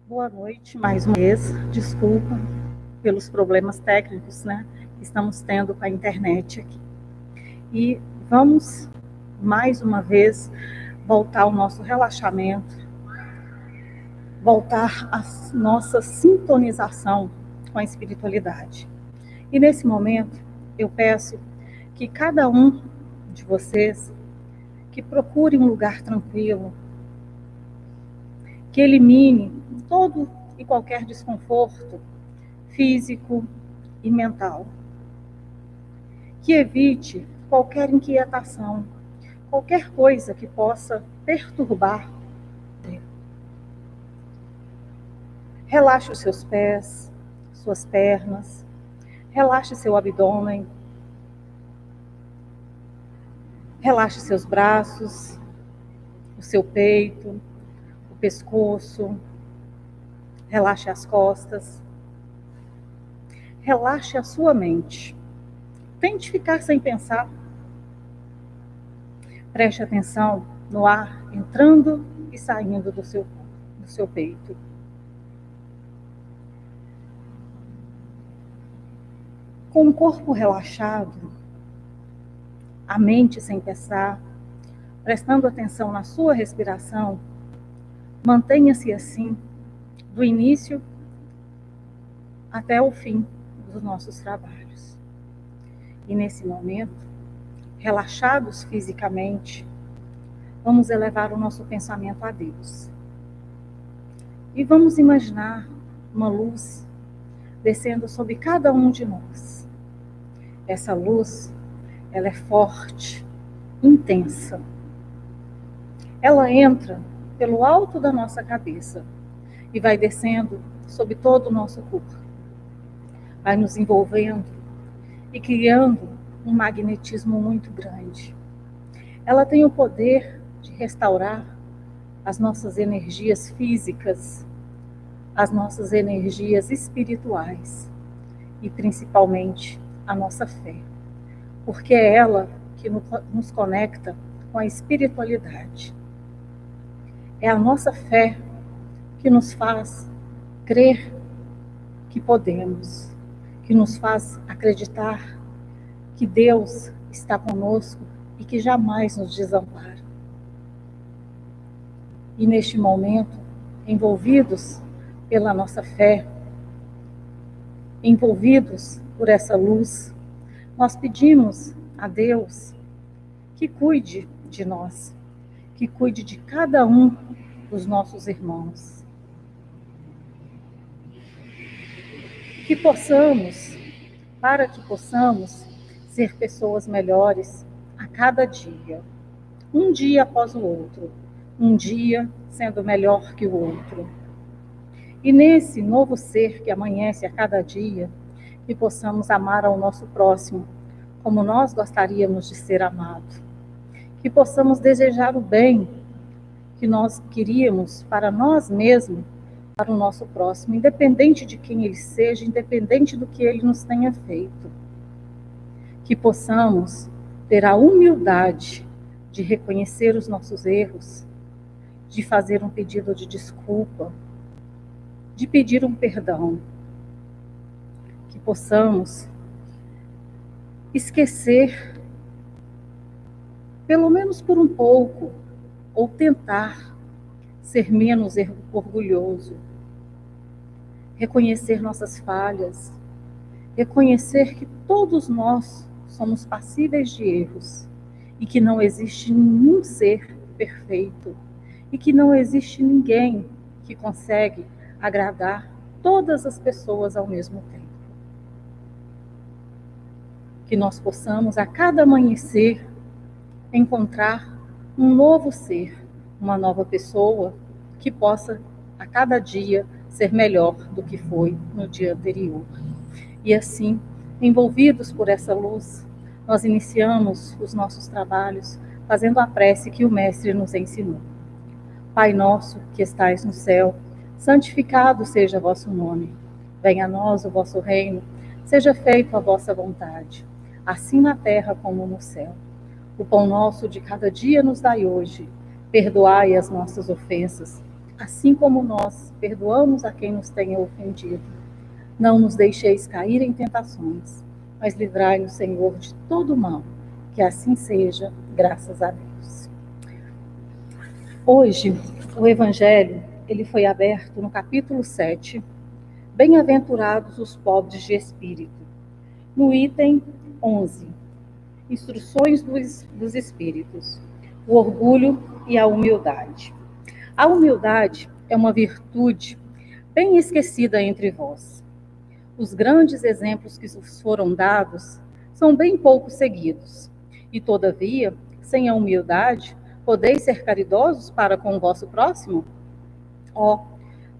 Boa noite, mais uma vez. Desculpa pelos problemas técnicos, que estamos tendo com a internet aqui. E vamos, mais uma vez, voltar ao nosso relaxamento, voltar à nossa sintonização com a espiritualidade. E nesse momento, eu peço que cada um de vocês que procure um lugar tranquilo, que elimine todo e qualquer desconforto físico e mental, que evite qualquer inquietação, qualquer coisa que possa perturbar. Relaxe os seus pés, suas pernas, relaxe seu abdômen, relaxe seus braços, o seu peito, o pescoço, relaxe as costas, relaxe a sua mente. Tente ficar sem pensar. Preste atenção no ar entrando e saindo do seu peito. Com o corpo relaxado, a mente sem pensar, prestando atenção na sua respiração, mantenha-se assim do início até o fim dos nossos trabalhos. E nesse momento, relaxados fisicamente, vamos elevar o nosso pensamento a Deus. E vamos imaginar uma luz descendo sobre cada um de nós. Essa luz, ela é forte, intensa. Ela entra pelo alto da nossa cabeça e vai descendo sobre todo o nosso corpo. Vai nos envolvendo e criando um magnetismo muito grande. Ela tem o poder de restaurar as nossas energias físicas, as nossas energias espirituais e principalmente a nossa fé, porque é ela que nos conecta com a espiritualidade. É a nossa fé que nos faz crer que podemos, que nos faz acreditar que Deus está conosco e que jamais nos desampara. E neste momento, envolvidos pela nossa fé, envolvidos por essa luz, nós pedimos a Deus que cuide de nós, que cuide de cada um dos nossos irmãos. Para que possamos ser pessoas melhores a cada dia, um dia após o outro, um dia sendo melhor que o outro. E nesse novo ser que amanhece a cada dia, que possamos amar ao nosso próximo como nós gostaríamos de ser amados. Que possamos desejar o bem que nós queríamos para nós mesmos, para o nosso próximo, independente de quem ele seja, independente do que ele nos tenha feito. Que possamos ter a humildade de reconhecer os nossos erros, de fazer um pedido de desculpa, de pedir um perdão. Que possamos esquecer, pelo menos por um pouco, ou tentar ser menos orgulhoso, reconhecer nossas falhas, reconhecer que todos nós somos passíveis de erros e que não existe nenhum ser perfeito e que não existe ninguém que consegue agradar todas as pessoas ao mesmo tempo. Que nós possamos, a cada amanhecer, encontrar um novo ser, uma nova pessoa que possa, a cada dia, ser melhor do que foi no dia anterior. E assim, envolvidos por essa luz, nós iniciamos os nossos trabalhos fazendo a prece que o Mestre nos ensinou. Pai nosso, que estais no céu, santificado seja vosso nome. Venha a nós o vosso reino, seja feita a vossa vontade, assim na terra como no céu. O pão nosso de cada dia nos dai hoje. Perdoai as nossas ofensas, assim como nós perdoamos a quem nos tenha ofendido. Não nos deixeis cair em tentações, mas livrai-nos, Senhor, de todo mal. Que assim seja, graças a Deus. Hoje, o Evangelho ele foi aberto no capítulo 7, Bem-aventurados os pobres de espírito, no item 11, Instruções dos Espíritos, o orgulho e a humildade. A humildade é uma virtude bem esquecida entre vós. Os grandes exemplos que vos foram dados são bem pouco seguidos, e todavia, sem a humildade, podeis ser caridosos para com o vosso próximo?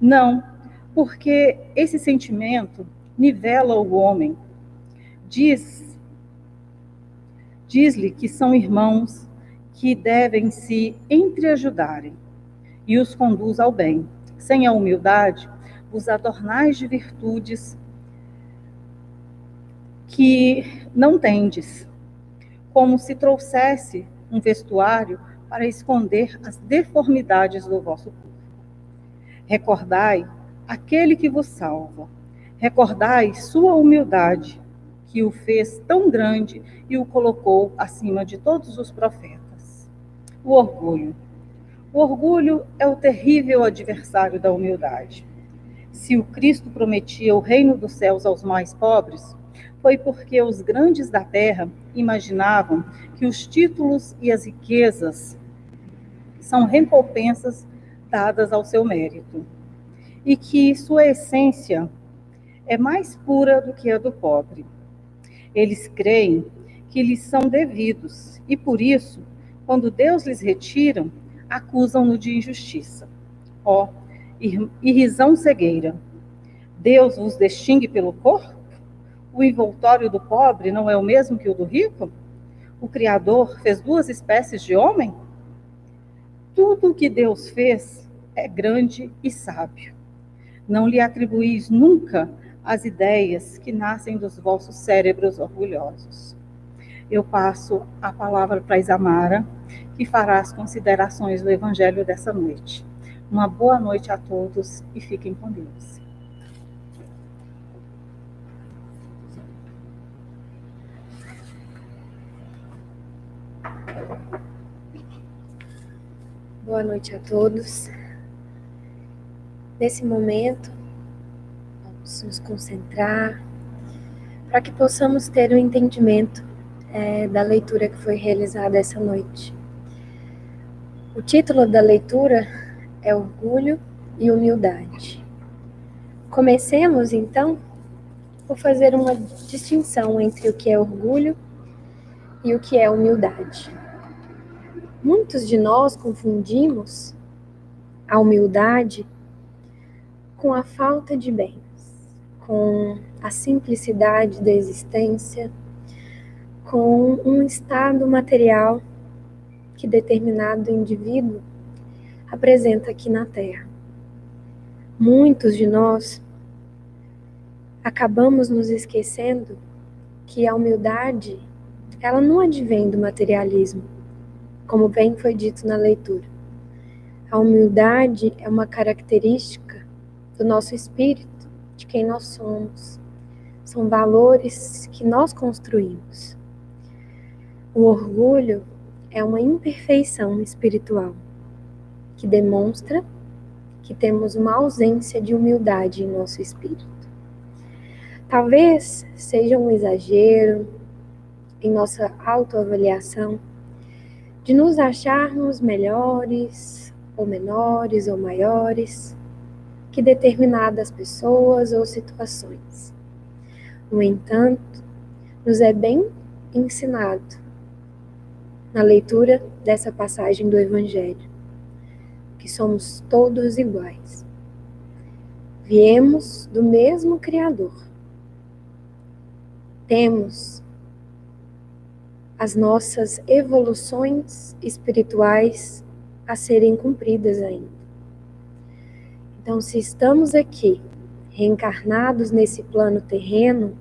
Não, porque esse sentimento nivela o homem. Diz-lhe que são irmãos que devem se entreajudarem e os conduz ao bem. Sem a humildade, vos adornais de virtudes que não tendes, como se trouxesse um vestuário para esconder as deformidades do vosso corpo. Recordai aquele que vos salva. Recordai sua humildade, que o fez tão grande e o colocou acima de todos os profetas. O orgulho. O orgulho é o terrível adversário da humildade. Se o Cristo prometia o reino dos céus aos mais pobres, foi porque os grandes da terra imaginavam que os títulos e as riquezas são recompensas dadas ao seu mérito, e que sua essência é mais pura do que a do pobre. Eles creem que lhes são devidos, e por isso, quando Deus lhes retira, acusam-no de injustiça. Irrisão cegueira. Deus vos distingue pelo corpo? O envoltório do pobre não é o mesmo que o do rico? O Criador fez duas espécies de homem? Tudo o que Deus fez é grande e sábio. Não lhe atribuís nunca as ideias que nascem dos vossos cérebros orgulhosos. Eu passo a palavra para Isamara, que fará as considerações do Evangelho dessa noite. Uma boa noite a todos e fiquem com Deus. Boa noite a todos. Nesse momento, vamos nos concentrar para que possamos ter um entendimento da leitura que foi realizada essa noite. O título da leitura é Orgulho e Humildade. Comecemos, então, por fazer uma distinção entre o que é orgulho e o que é humildade. Muitos de nós confundimos a humildade com a falta de bens, com a simplicidade da existência, com um estado material que determinado indivíduo apresenta aqui na Terra. Muitos de nós acabamos nos esquecendo que a humildade, ela não advém do materialismo, como bem foi dito na leitura. A humildade é uma característica do nosso espírito, de quem nós somos. São valores que nós construímos. O orgulho é uma imperfeição espiritual, que demonstra que temos uma ausência de humildade em nosso espírito. Talvez seja um exagero em nossa autoavaliação de nos acharmos melhores, ou menores, ou maiores que determinadas pessoas ou situações. No entanto, nos é bem ensinado na leitura dessa passagem do Evangelho que somos todos iguais. Viemos do mesmo Criador. Temos as nossas evoluções espirituais a serem cumpridas ainda. Então, se estamos aqui, reencarnados nesse plano terreno,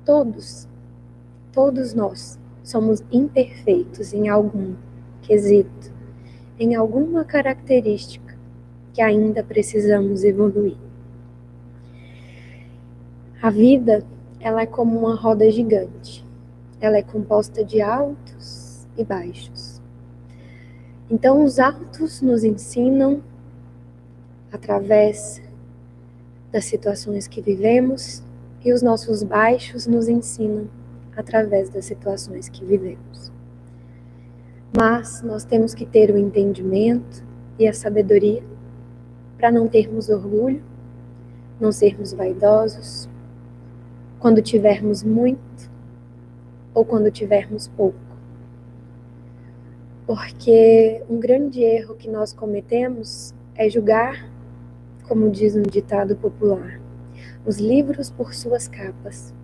todos nós somos imperfeitos em algum quesito, em alguma característica. que ainda precisamos evoluir. A vida, ela é como uma roda gigante. Ela é composta de altos e baixos. Então, os altos nos ensinam através das situações que vivemos e os nossos baixos nos ensinam através das situações que vivemos. Mas nós temos que ter o entendimento e a sabedoria para não termos orgulho, não sermos vaidosos, quando tivermos muito ou quando tivermos pouco. Porque um grande erro que nós cometemos é julgar, como diz um ditado popular, os livros por suas capas.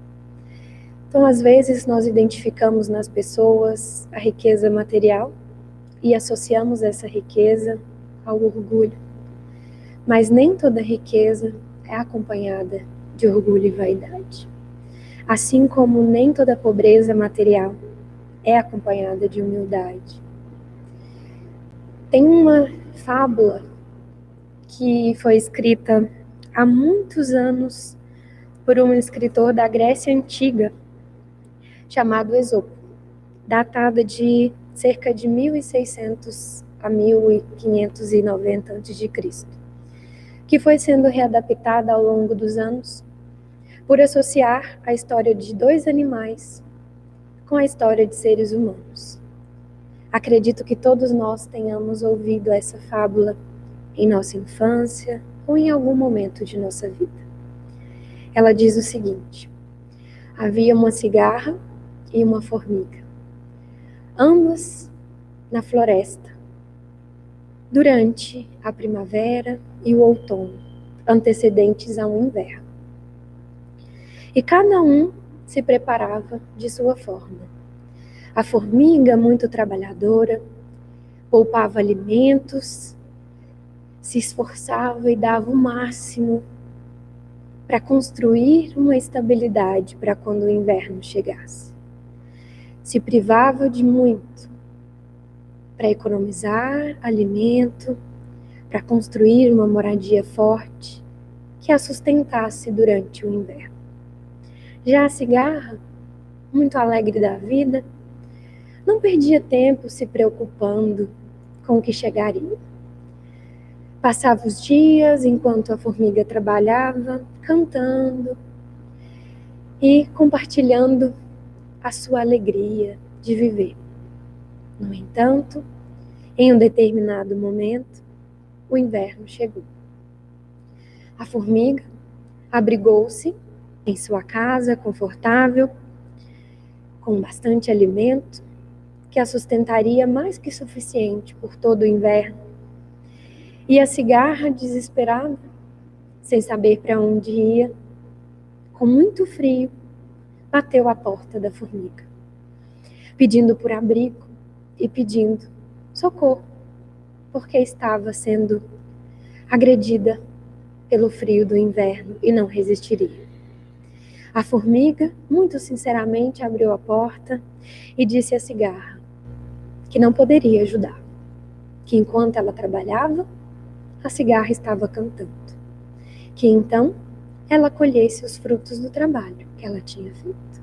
Então, às vezes, nós identificamos nas pessoas a riqueza material e associamos essa riqueza ao orgulho. Mas nem toda riqueza é acompanhada de orgulho e vaidade. Assim como nem toda pobreza material é acompanhada de humildade. Tem uma fábula que foi escrita há muitos anos por um escritor da Grécia Antiga, chamado Esopo, datada de cerca de 1600 a 1590 a.C., que foi sendo readaptada ao longo dos anos por associar a história de dois animais com a história de seres humanos. Acredito que todos nós tenhamos ouvido essa fábula em nossa infância ou em algum momento de nossa vida. Ela diz o seguinte: havia uma cigarra e uma formiga, ambas na floresta, durante a primavera e o outono, antecedentes ao inverno. E cada um se preparava de sua forma. A formiga, muito trabalhadora, poupava alimentos, se esforçava e dava o máximo para construir uma estabilidade para quando o inverno chegasse. Se privava de muito para economizar alimento, para construir uma moradia forte que a sustentasse durante o inverno. Já a cigarra, muito alegre da vida, não perdia tempo se preocupando com o que chegaria. Passava os dias enquanto a formiga trabalhava, cantando e compartilhando a sua alegria de viver. No entanto, em um determinado momento, o inverno chegou. A formiga abrigou-se em sua casa confortável, com bastante alimento, que a sustentaria mais que suficiente por todo o inverno. E a cigarra, desesperada, sem saber para onde ia, com muito frio, bateu à porta da formiga, pedindo por abrigo e pedindo socorro, porque estava sendo agredida pelo frio do inverno e não resistiria. A formiga, muito sinceramente, abriu a porta e disse à cigarra que não poderia ajudar, que enquanto ela trabalhava, a cigarra estava cantando, que então ela colhesse os frutos do trabalho que ela tinha feito.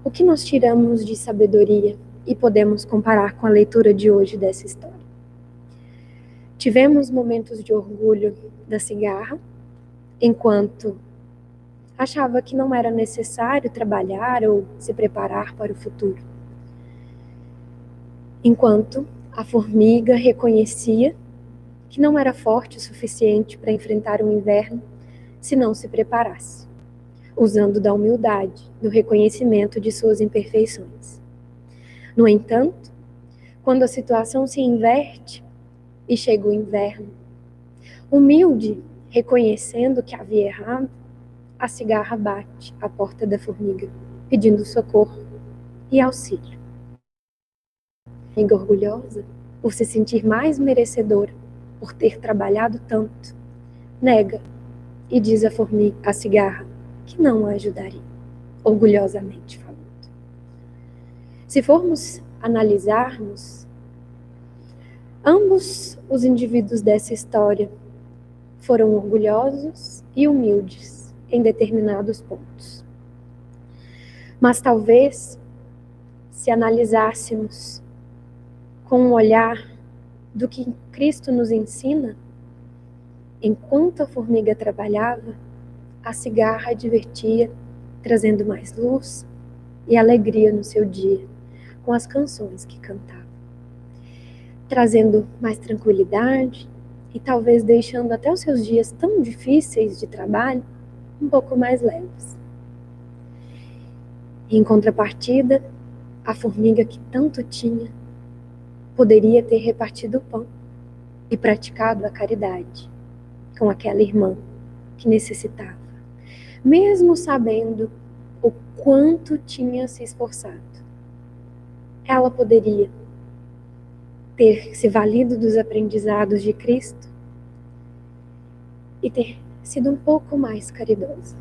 O que nós tiramos de sabedoria e podemos comparar com a leitura de hoje dessa história? Tivemos momentos de orgulho da cigarra, enquanto achava que não era necessário trabalhar ou se preparar para o futuro. Enquanto a formiga reconhecia que não era forte o suficiente para enfrentar o inverno se não se preparasse, usando da humildade, do reconhecimento de suas imperfeições. No entanto, quando a situação se inverte e chega o inverno, humilde, reconhecendo que havia errado, a cigarra bate à porta da formiga, pedindo socorro e auxílio. A formiga, orgulhosa, por se sentir mais merecedora, por ter trabalhado tanto, nega e diz à cigarra que não a ajudaria, orgulhosamente falando. Se formos analisarmos, Ambos os indivíduos dessa história foram orgulhosos e humildes em determinados pontos. Mas talvez, se analisássemos com um olhar do que Cristo nos ensina, enquanto a formiga trabalhava, a cigarra divertia, trazendo mais luz e alegria no seu dia, com as canções que cantava, trazendo mais tranquilidade e talvez deixando até os seus dias tão difíceis de trabalho um pouco mais leves. E, em contrapartida, a formiga que tanto tinha poderia ter repartido o pão e praticado a caridade com aquela irmã que necessitava, mesmo sabendo o quanto tinha se esforçado. Ela poderia ter se valido dos aprendizados de Cristo e ter sido um pouco mais caridosa.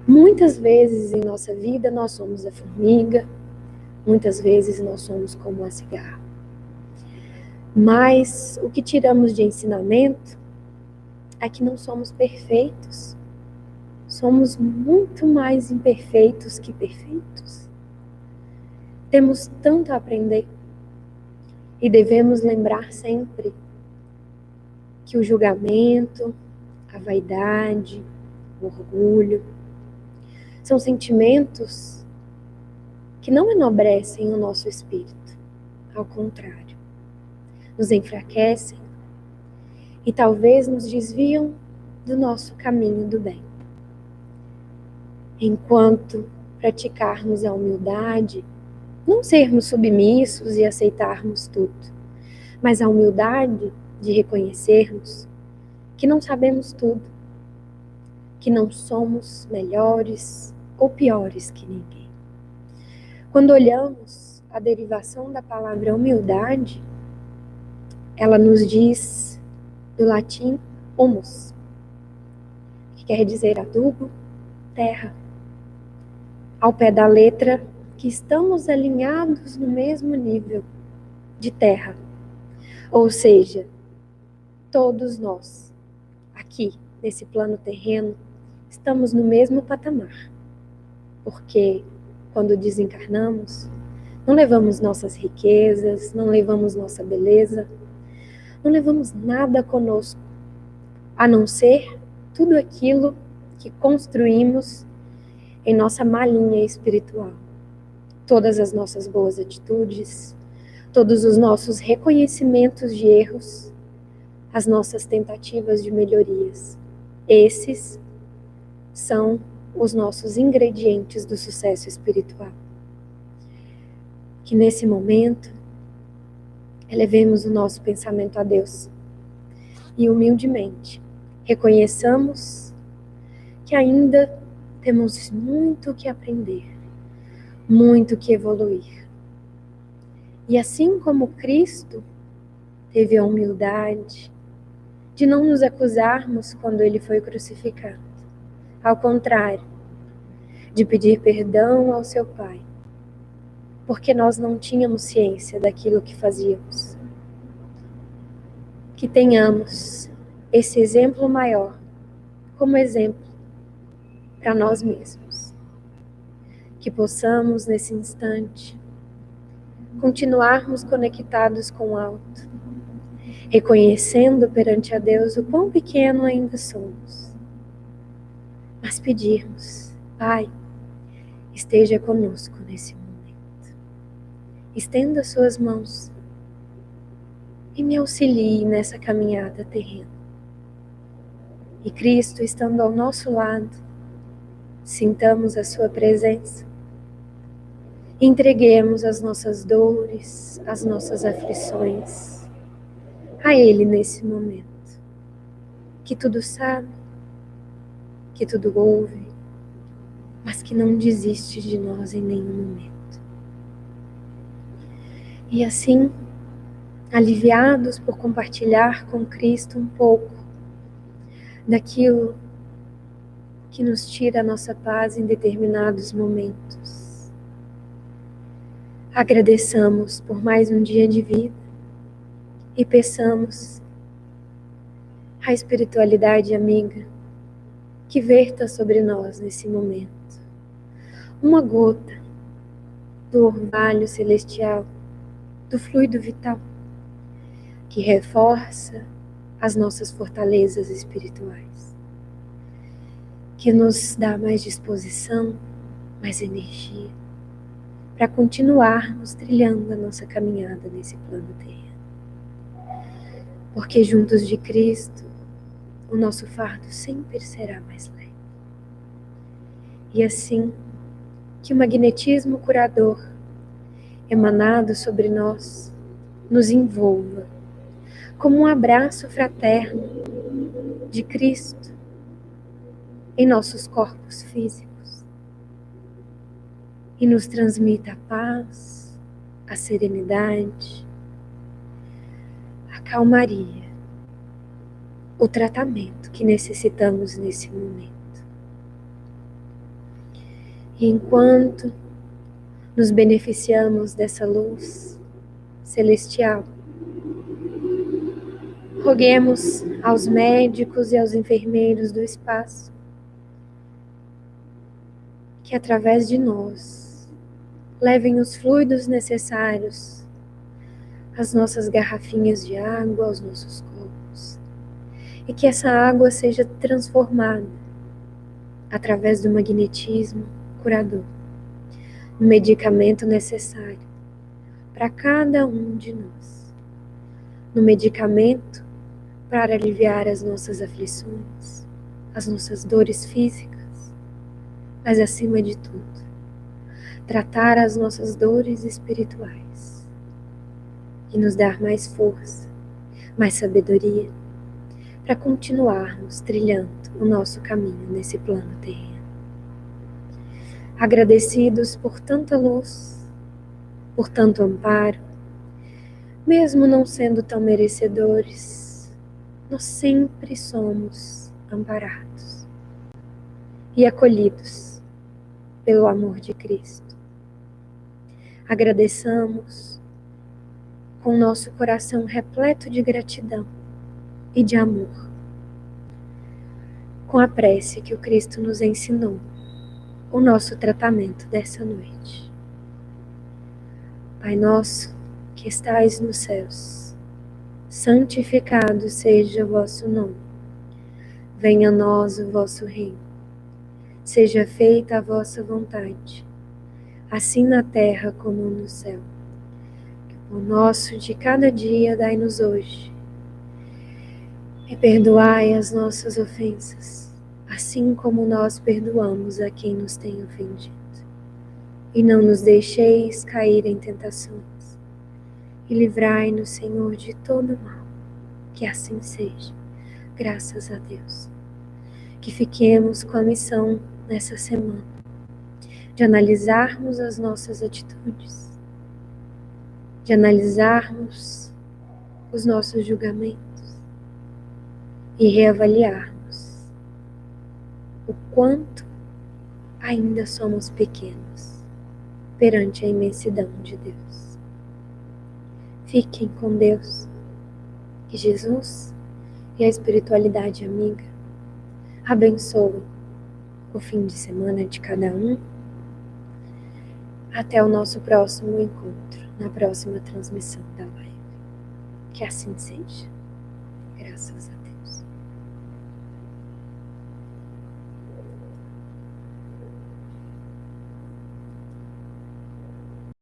Muitas vezes em nossa vida nós somos a formiga, muitas vezes nós somos como a cigarra. Mas o que tiramos de ensinamento é que não somos perfeitos. Somos muito mais imperfeitos que perfeitos. Temos tanto a aprender e devemos lembrar sempre que o julgamento, a vaidade, o orgulho são sentimentos que não enobrecem o nosso espírito. Ao contrário, nos enfraquecem e talvez nos desviam do nosso caminho do bem. Enquanto praticarmos a humildade, não sermos submissos e aceitarmos tudo, mas a humildade de reconhecermos que não sabemos tudo, que não somos melhores ou piores que ninguém. Quando olhamos a derivação da palavra humildade, ela nos diz do latim humus, que quer dizer adubo, terra. Ao pé da letra, que estamos alinhados no mesmo nível de terra. Ou seja, todos nós, aqui, nesse plano terreno, estamos no mesmo patamar. Porque quando desencarnamos, não levamos nossas riquezas, não levamos nossa beleza, não levamos nada conosco, a não ser tudo aquilo que construímos em nossa malinha espiritual. Todas as nossas boas atitudes, todos os nossos reconhecimentos de erros, as nossas tentativas de melhorias. Esses são os nossos ingredientes do sucesso espiritual. Que nesse momento, elevemos o nosso pensamento a Deus e humildemente reconheçamos que ainda temos muito que aprender, muito que evoluir. E assim como Cristo teve a humildade de não nos acusarmos quando ele foi crucificado, ao contrário, de pedir perdão ao seu Pai, porque nós não tínhamos ciência daquilo que fazíamos. Que tenhamos esse exemplo maior como exemplo para nós mesmos. Que possamos, nesse instante, continuarmos conectados com o alto, reconhecendo perante a Deus o quão pequeno ainda somos, mas pedirmos: Pai, esteja conosco nesse momento. Estenda suas mãos e me auxilie nessa caminhada terrena. E Cristo, estando ao nosso lado, sintamos a sua presença. Entreguemos as nossas dores, as nossas aflições a Ele nesse momento, que tudo sabe, que tudo ouve, mas que não desiste de nós em nenhum momento. E assim, aliviados por compartilhar com Cristo um pouco daquilo que nos tira a nossa paz em determinados momentos, agradeçamos por mais um dia de vida e peçamos à espiritualidade amiga que verta sobre nós nesse momento uma gota do orvalho celestial, do fluido vital, que reforça as nossas fortalezas espirituais, que nos dá mais disposição, mais energia, para continuarmos trilhando a nossa caminhada nesse plano terreno. Porque juntos de Cristo, o nosso fardo sempre será mais leve. E assim, que o magnetismo curador emanado sobre nós nos envolva como um abraço fraterno de Cristo em nossos corpos físicos e nos transmita a paz, a serenidade, a calmaria, o tratamento que necessitamos nesse momento. E enquanto nos beneficiamos dessa luz celestial, roguemos aos médicos e aos enfermeiros do espaço que, através de nós, levem os fluidos necessários às nossas garrafinhas de água, aos nossos copos, e que essa água seja transformada através do magnetismo curador, no medicamento necessário para cada um de nós, no medicamento para aliviar as nossas aflições, as nossas dores físicas, mas acima de tudo, tratar as nossas dores espirituais e nos dar mais força, mais sabedoria para continuarmos trilhando o nosso caminho nesse plano terreno. Agradecidos por tanta luz, por tanto amparo, mesmo não sendo tão merecedores, nós sempre somos amparados e acolhidos pelo amor de Cristo. Agradeçamos com nosso coração repleto de gratidão e de amor, com a prece que o Cristo nos ensinou, o nosso tratamento dessa noite. Pai nosso, que estais nos céus, santificado seja o vosso nome. Venha a nós o vosso reino. Seja feita a vossa vontade, assim na terra como no céu. O nosso de cada dia dai-nos hoje. E perdoai as nossas ofensas, assim como nós perdoamos a quem nos tem ofendido. E não nos deixeis cair em tentações. E livrai-nos, Senhor, de todo mal. Que assim seja. Graças a Deus. Que fiquemos com a missão nessa semana de analisarmos as nossas atitudes, de analisarmos os nossos julgamentos e reavaliarmos o quanto ainda somos pequenos perante a imensidão de Deus. Fiquem com Deus, que Jesus e a espiritualidade amiga abençoem o fim de semana de cada um. Até o nosso próximo encontro, na próxima transmissão da live. Que assim seja. Graças a Deus.